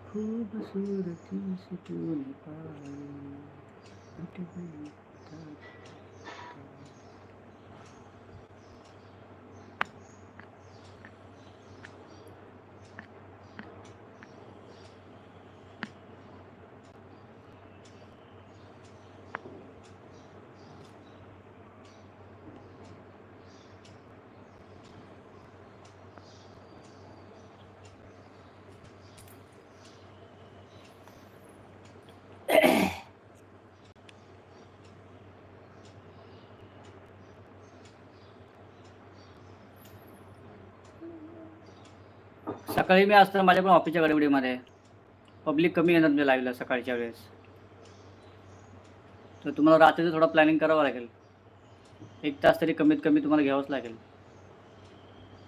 खूबसूरती से तूने पाई मिट गई था। सकाळी मी असताना माझ्या पण ऑफिसच्या गडबडीमध्ये पब्लिक कमी येणार म्हणजे लाईव्हला सकाळच्या वेळेस, तर तुम्हाला रात्रीचं थोडं प्लॅनिंग करावं लागेल. 1 तास तरी कमीत कमी तुम्हाला घ्यावंच लागेल,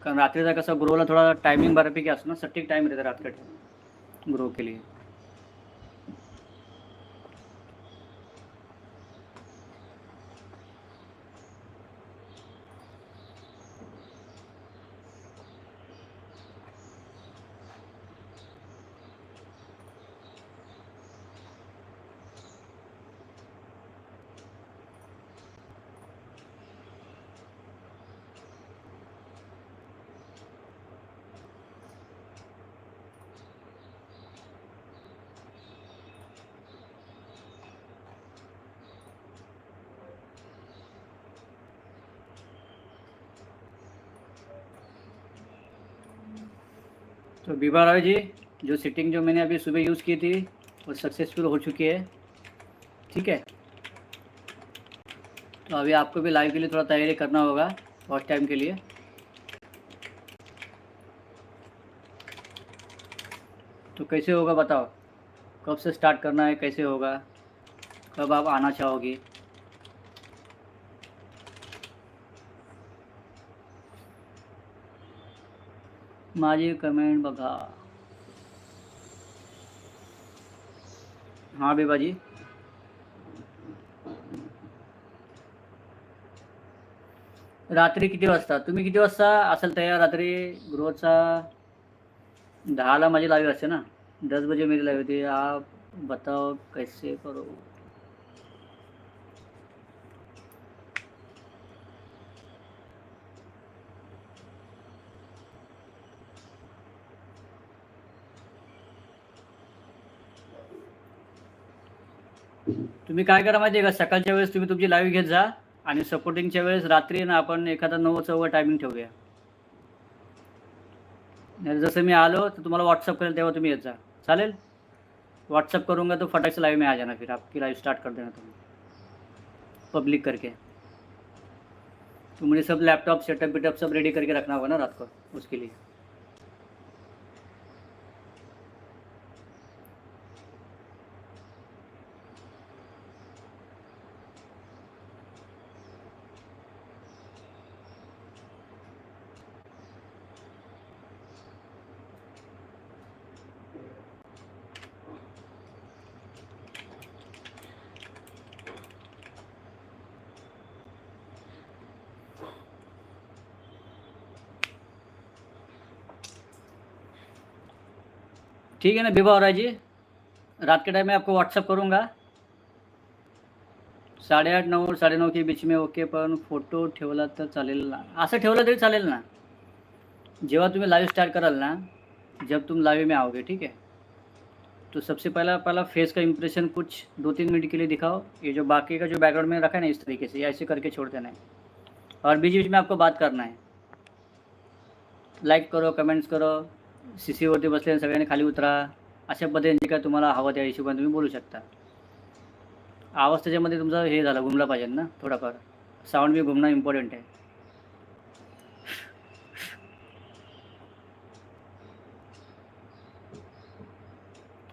कारण रात्रीचा कसं ग्रोला थोडा टायमिंग बऱ्यापैकी असतो ना, सटीक टाइम रहता रात का ग्रो के लिए. तो बीबा राव जी, जो सेटिंग जो मैंने अभी सुबह यूज़ की थी वो सक्सेसफुल हो चुकी है. ठीक है, तो अभी आपको भी लाइव के लिए थोड़ा तैयारी करना होगा फर्स्ट टाइम के लिए. तो कैसे होगा बताओ, कब से स्टार्ट करना है, कैसे होगा, कब आप आना चाहोगी. माझी कमेंट बघा. हां बेबाजी, रात्री किती वाजता, तुम्ही किती वाजता असाल तयार रात्री. रोजचा 10ला माझी लाईव्ह असते ना, 10 बजे मेरी लाईव्ह होती. आप बताओ कैसे करो. तुम्ही काय करा माहिती आहे का, सकाळच्या वेळेस तुम्ही तुमची लाईव्ह घेत जा आणि सपोर्टिंगच्या वेळेस रात्री ना आपण एखादा 9:15 टायमिंग ठेवूया. नाही जसं मी आलो तर तुम्हाला व्हॉट्सअप करेल तेव्हा तुम्ही येत जा. चालेल, व्हॉट्सअप करूँगा तो फटाक से लाइव में आ जाना, फिर आपकी लाइव स्टार्ट कर देना तुम पब्लिक करके. तो मुझे सब लैपटॉप सेटअप वेटअप सब रेडी करके रखना होगा ना रात को उसके लिए. ठीक है ना बिबा और जी, रात के टाइम में आपको व्हॉट्सअप करूँगा 8:30 9 9:30 के बीच में. ओके, पण फोटो ठेवला तर चालेल ना. असं ठेवलं तरी चालेल ना, जेव्हा तुम्ही लाइव स्टार्ट कराल ना, जब तुम लाइव में आओगे, ठीक है, तो सबसे पहला फेस का इंप्रेशन कुछ 2-3 मिनट के लिए दिखाओ. ये जो बाकी का जो बैकग्राउंड में रखा है ना, इस तरीके से ऐसे करके छोड़ देना है, और बीच बीच में आपको बात करना है. लाईक करो, कमेंट्स करो, CC वरती बसलेल्या सगळ्यांनी खाली उतरा, अशा पद्धतीने जे काय तुम्हाला हवं त्या हिशोबाने तुम्ही बोलू शकता. आवाज त्याच्यामध्ये तुमचा हे झाला, घुमला पाहिजे ना थोडाफार, साऊंड बी घुमणं इम्पॉर्टंट आहे.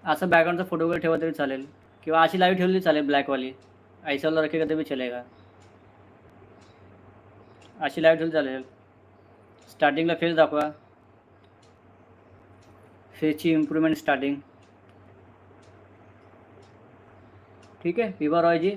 असं बॅकग्राऊंडचा फोटो वगैरे ठेवा तरी चालेल, किंवा अशी लाईव्ह ठेवली चालेल ब्लॅकवाली, ऐसा वाला रखेगा तभी चलेगा. अशी लाईव्ह ठेवली चालेल. स्टार्टिंगला फेस दाखवा, फेसची इम्प्रूव्हमेंट स्टार्टिंग. ठीक आहे बिबा रॉयजी.